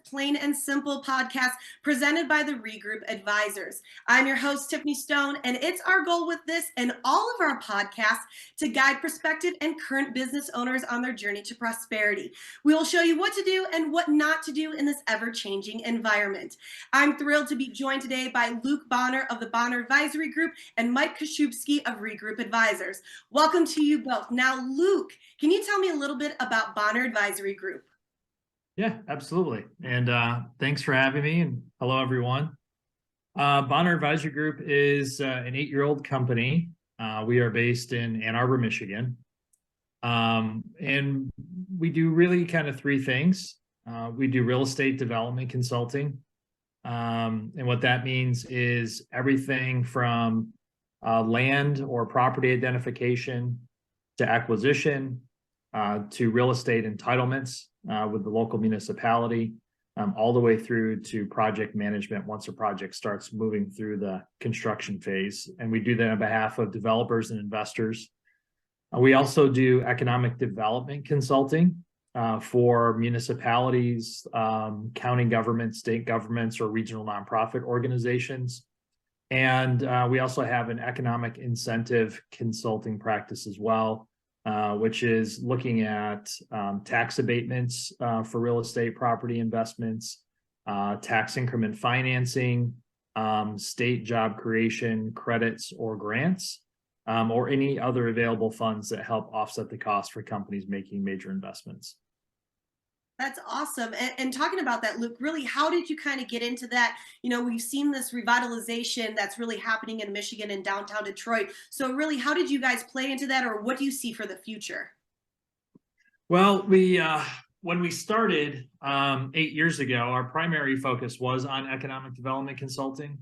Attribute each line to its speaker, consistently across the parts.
Speaker 1: Plain and Simple podcast presented by the Regroup Advisors. I'm your host, Tiffany Stone, and it's our goal with this and all of our podcasts to guide prospective and current business owners on their journey to prosperity. We will show you what to do and what not to do in this ever-changing environment. I'm thrilled to be joined today by Luke Bonner of the Bonner Advisory Group and Mike Kaszubski of Regroup Advisors. Welcome to you both. Now, Luke, can you tell me a little bit about Bonner Advisory Group?
Speaker 2: Yeah, absolutely. And thanks for having me. And hello, everyone. Bonner Advisory Group is an 8-year-old company. We are based in Ann Arbor, Michigan. And we do really kind of 3 things. We do real estate development consulting. And what that means is everything from land or property identification to acquisition, to real estate entitlements with the local municipality, all the way through to project management once a project starts moving through the construction phase. And we do that on behalf of developers and investors. We also do economic development consulting for municipalities, county governments, state governments, or regional nonprofit organizations. And we also have an economic incentive consulting practice as well, which is looking at tax abatements for real estate property investments, tax increment financing, state job creation credits or grants, or any other available funds that help offset the cost for companies making major investments.
Speaker 1: That's awesome. And talking about that, Luke, really, how did you kind of get into that? You know, we've seen this revitalization that's really happening in Michigan and downtown Detroit. So really, how did you guys play into that, or what do you see for the future?
Speaker 2: Well, when we started 8 years ago, our primary focus was on economic development consulting.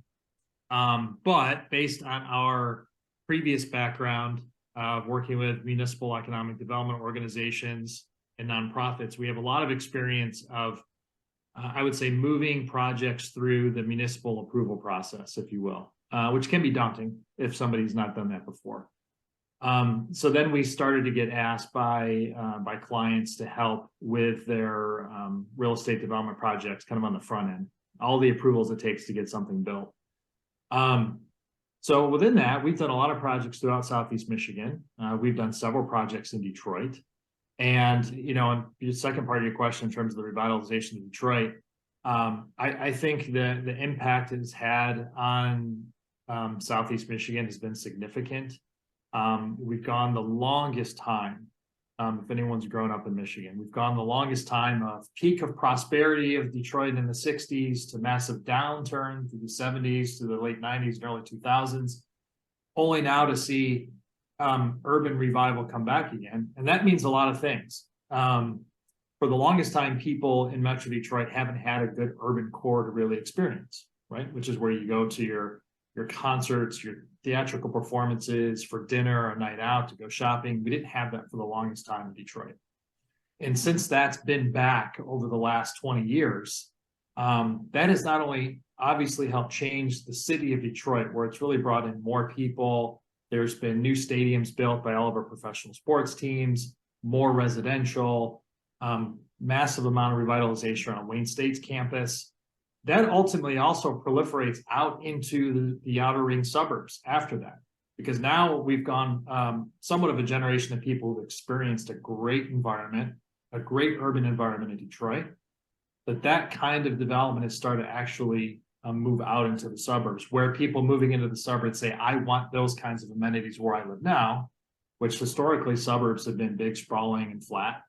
Speaker 2: But based on our previous background of working with municipal economic development organizations and nonprofits, we have a lot of experience of, I would say, moving projects through the municipal approval process, if you will, which can be daunting if somebody's not done that before. So then we started to get asked by clients to help with their real estate development projects, kind of on the front end, all the approvals it takes to get something built. So within that, we've done a lot of projects throughout Southeast Michigan. We've done several projects in Detroit. And, you know, and the second part of your question in terms of the revitalization of Detroit, I think the impact it's had on Southeast Michigan has been significant. We've gone the longest time, if anyone's grown up in Michigan, we've gone the longest time of peak of prosperity of Detroit in the 60s to massive downturn through the 70s to the late 90s and early 2000s, only now to see urban revival come back again. And that means a lot of things. For the longest time, people in Metro Detroit haven't had a good urban core to really experience, right? Which is where you go to your concerts, your theatrical performances, for dinner or a night out, to go shopping. We didn't have that for the longest time in Detroit. And since that's been back over the last 20 years, that has not only obviously helped change the city of Detroit, where it's really brought in more people. There's been new stadiums built by all of our professional sports teams, more residential, massive amount of revitalization on Wayne State's campus. That ultimately also proliferates out into the outer ring suburbs after that, because now we've gone somewhat of a generation of people who've experienced a great environment, a great urban environment in Detroit, but that kind of development has started to actually move out into the suburbs, where people moving into the suburbs say, I want those kinds of amenities where I live now, which historically suburbs have been big, sprawling, and flat.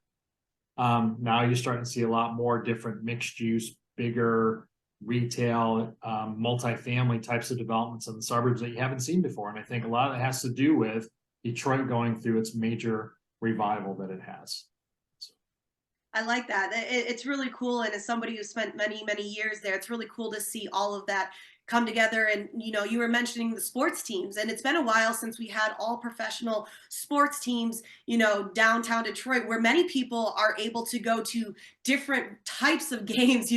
Speaker 2: Now you're starting to see a lot more different mixed use, bigger retail, multifamily types of developments in the suburbs that you haven't seen before. And I think a lot of it has to do with Detroit going through its major revival that it has.
Speaker 1: I like that. It's really cool. And as somebody who spent many, many years there, it's really cool to see all of that come together. And you were mentioning the sports teams, and it's been a while since we had all professional sports teams, downtown Detroit, where many people are able to go to different types of games.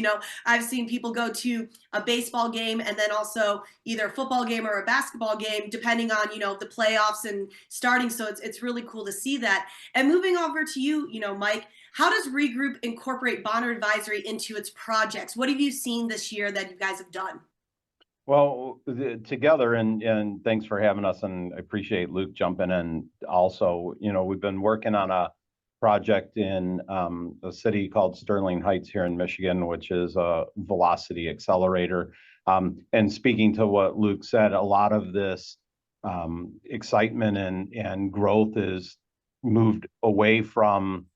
Speaker 1: I've seen people go to a baseball game and then also either a football game or a basketball game, depending on the playoffs and starting. So it's really cool to see that. And moving over to you, Mike, how does Regroup incorporate bond advisory into its projects? What have you seen this year that you guys have done?
Speaker 3: Well, together, and thanks for having us, and I appreciate Luke jumping in. Also, we've been working on a project in a city called Sterling Heights here in Michigan, which is a velocity accelerator. And speaking to what Luke said, a lot of this excitement and growth is moved away from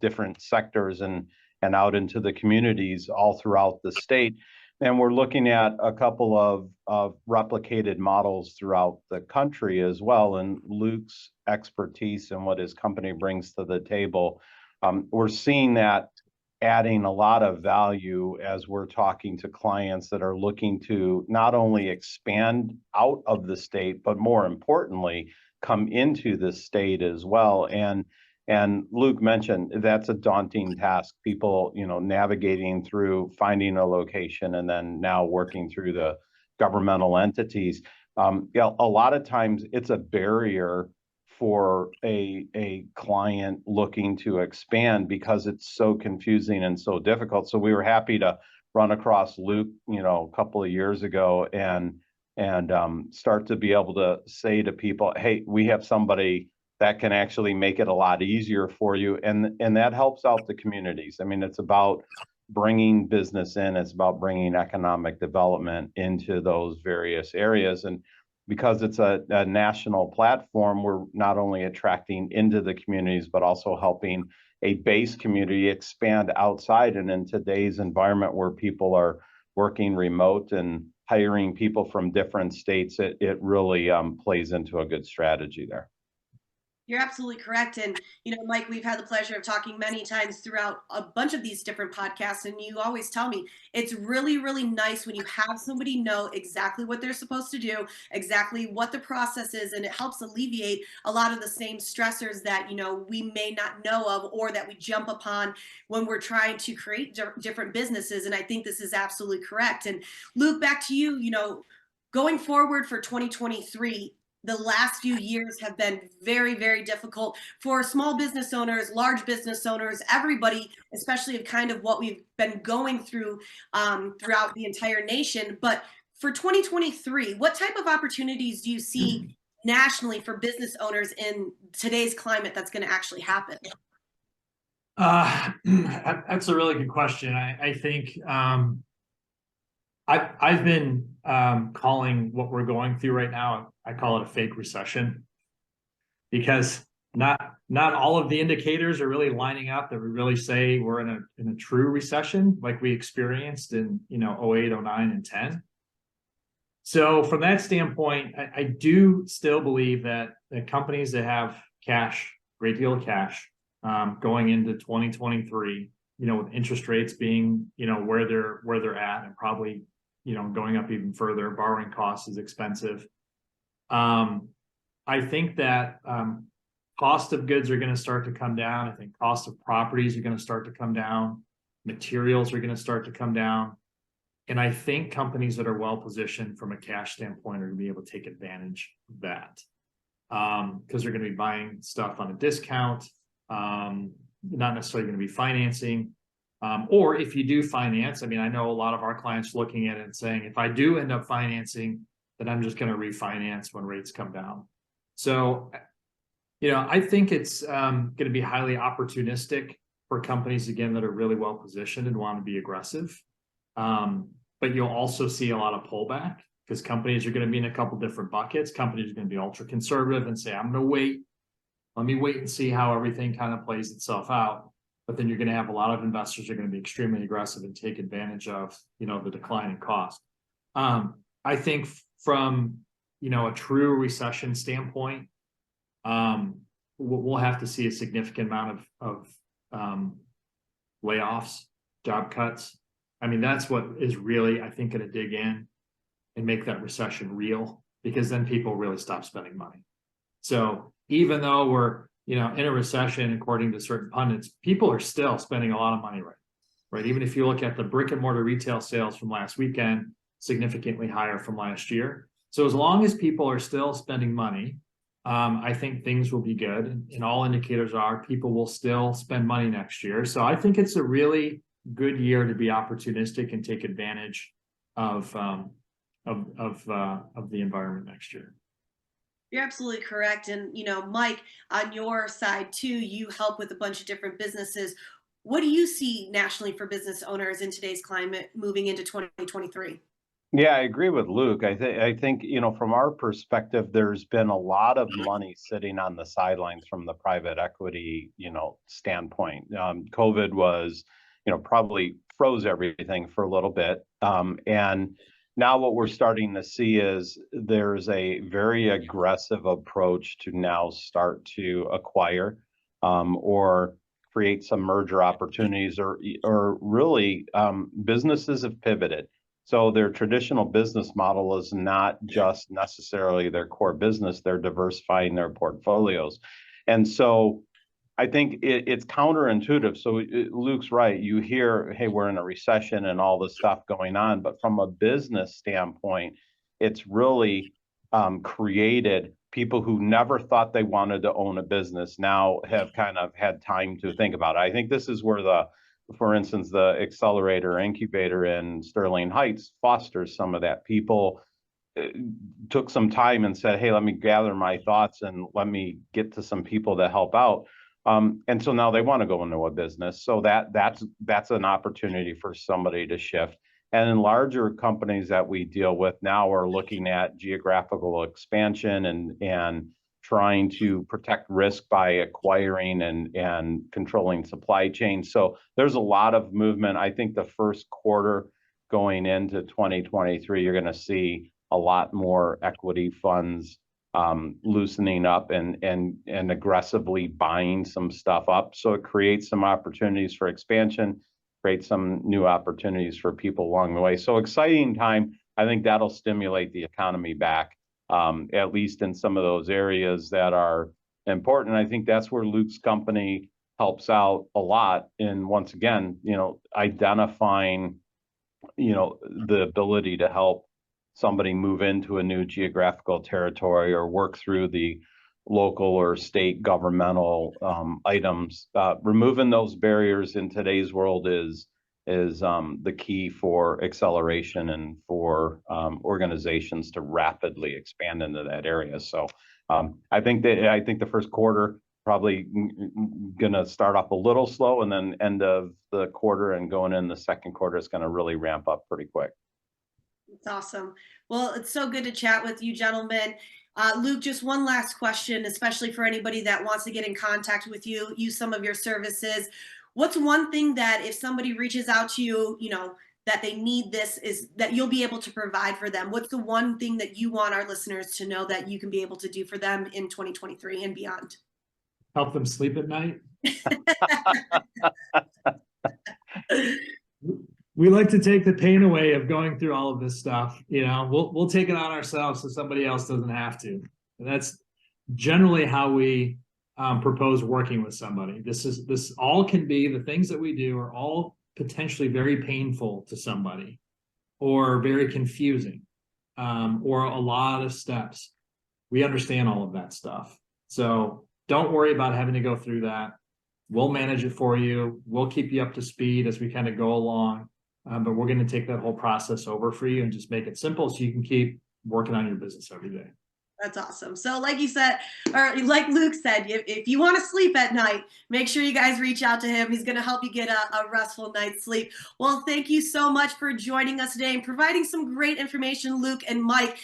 Speaker 3: different sectors and out into the communities all throughout the state. And we're looking at a couple of replicated models throughout the country as well. And Luke's expertise and what his company brings to the table, we're seeing that adding a lot of value as we're talking to clients that are looking to not only expand out of the state, but more importantly, come into the state as well. And Luke mentioned that's a daunting task. People, navigating through finding a location and then now working through the governmental entities. A lot of times it's a barrier for a client looking to expand because it's so confusing and so difficult. So we were happy to run across Luke, a couple of years ago and start to be able to say to people, hey, we have somebody that can actually make it a lot easier for you. And that helps out the communities. I mean, it's about bringing business in, it's about bringing economic development into those various areas. And because it's a national platform, we're not only attracting into the communities, but also helping a base community expand outside. And in today's environment where people are working remote and hiring people from different states, it really plays into a good strategy there.
Speaker 1: You're absolutely correct. And, Mike, we've had the pleasure of talking many times throughout a bunch of these different podcasts. And you always tell me it's really, really nice when you have somebody know exactly what they're supposed to do, exactly what the process is. And it helps alleviate a lot of the same stressors that, we may not know of or that we jump upon when we're trying to create different businesses. And I think this is absolutely correct. And Luke, back to you, going forward for 2023, the last few years have been very, very difficult for small business owners, large business owners, everybody, especially of kind of what we've been going through throughout the entire nation. But for 2023, what type of opportunities do you see nationally for business owners in today's climate that's going to actually happen?
Speaker 2: That's a really good question. I think I've been calling what we're going through right now, I call it a fake recession, because not all of the indicators are really lining up that we really say we're in a true recession like we experienced in 08, 09, and 10. So from that standpoint, I do still believe that the companies that have cash, great deal of cash, going into 2023, with interest rates being where they're at, and probably going up even further, borrowing costs is expensive. I think that cost of goods are going to start to come down. I think cost of properties are going to start to come down. Materials are going to start to come down. And I think companies that are well positioned from a cash standpoint are going to be able to take advantage of that, because they're going to be buying stuff on a discount, not necessarily going to be financing. Or if you do finance, I mean, I know a lot of our clients looking at it and saying, if I do end up financing, then I'm just going to refinance when rates come down. So, I think it's going to be highly opportunistic for companies, again, that are really well positioned and want to be aggressive. But you'll also see a lot of pullback because companies are going to be in a couple different buckets. Companies are going to be ultra conservative and say, I'm going to wait. Let me wait and see how everything kind of plays itself out. But then you're going to have a lot of investors who are going to be extremely aggressive and take advantage of, the decline in cost. I think from, a true recession standpoint, we'll have to see a significant amount of layoffs, job cuts. I mean, that's what is really, I think, going to dig in. and make that recession real, because then people really stop spending money. So even though we're, in a recession, according to certain pundits, people are still spending a lot of money right? Even if you look at the brick and mortar retail sales from last weekend, significantly higher from last year. So as long as people are still spending money, I think things will be good. And all indicators are people will still spend money next year. So I think it's a really good year to be opportunistic and take advantage of the environment next year.
Speaker 1: You're absolutely correct. And, Mike, on your side too, you help with a bunch of different businesses. What do you see nationally for business owners in today's climate moving into 2023?
Speaker 3: Yeah, I agree with Luke. I think, from our perspective, there's been a lot of money sitting on the sidelines from the private equity, standpoint. COVID was, probably froze everything for a little bit. And now what we're starting to see is there's a very aggressive approach to now start to acquire or create some merger opportunities, or really businesses have pivoted. So their traditional business model is not just necessarily their core business, they're diversifying their portfolios. And so I think it's counterintuitive. So Luke's right. You hear, hey, we're in a recession and all this stuff going on. But from a business standpoint, it's really created people who never thought they wanted to own a business now have kind of had time to think about it. I think this is where for instance, the accelerator incubator in Sterling Heights fosters some of that. People took some time and said, hey, let me gather my thoughts and let me get to some people to help out. And so now they want to go into a business. So that's an opportunity for somebody to shift. And in larger companies that we deal with now are looking at geographical expansion and trying to protect risk by acquiring and controlling supply chains. So there's a lot of movement. I think the first quarter going into 2023, you're going to see a lot more equity funds loosening up and aggressively buying some stuff up. So it creates some opportunities for expansion, create some new opportunities for people along the way. So exciting time. I think that'll stimulate the economy back, at least in some of those areas that are important. I think that's where Luke's company helps out a lot in, once again, identifying, the ability to help somebody move into a new geographical territory or work through the local or state governmental items. Removing those barriers in today's world is the key for acceleration and for organizations to rapidly expand into that area. So I think the first quarter probably going to start off a little slow, and then end of the quarter and going in the second quarter is going to really ramp up pretty quick.
Speaker 1: It's awesome. Well, it's so good to chat with you, gentlemen. Luke, just one last question, especially for anybody that wants to get in contact with you, use some of your services. What's one thing that if somebody reaches out to you, that they need this, is that you'll be able to provide for them? What's the one thing that you want our listeners to know that you can be able to do for them in 2023 and beyond?
Speaker 2: Help them sleep at night. We like to take the pain away of going through all of this stuff. We'll take it on ourselves so somebody else doesn't have to. And that's generally how we propose working with somebody. This all can be, the things that we do are all potentially very painful to somebody, or very confusing, or a lot of steps. We understand all of that stuff. So don't worry about having to go through that. We'll manage it for you. We'll keep you up to speed as we kind of go along. But we're going to take that whole process over for you and just make it simple so you can keep working on your business every day.
Speaker 1: That's awesome. So like you said, or like Luke said, if you want to sleep at night, make sure you guys reach out to him. He's going to help you get a restful night's sleep. Well, thank you so much for joining us today and providing some great information, Luke and Mike.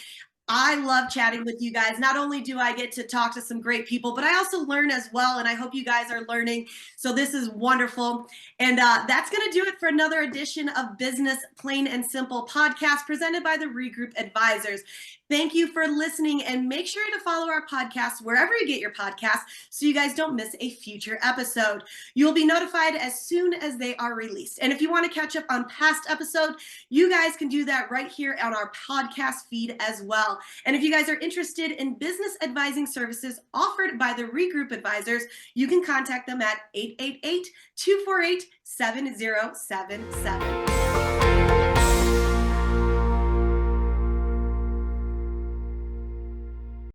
Speaker 1: I love chatting with you guys. Not only do I get to talk to some great people, but I also learn as well. And I hope you guys are learning. So this is wonderful. And that's going to do it for another edition of Business Plain and Simple podcast presented by the Regroup Advisors. Thank you for listening, and make sure to follow our podcast wherever you get your podcasts so you guys don't miss a future episode. You'll be notified as soon as they are released. And if you want to catch up on past episodes, you guys can do that right here on our podcast feed as well. And if you guys are interested in business advising services offered by the Regroup Advisors, you can contact them at 888-248-7077.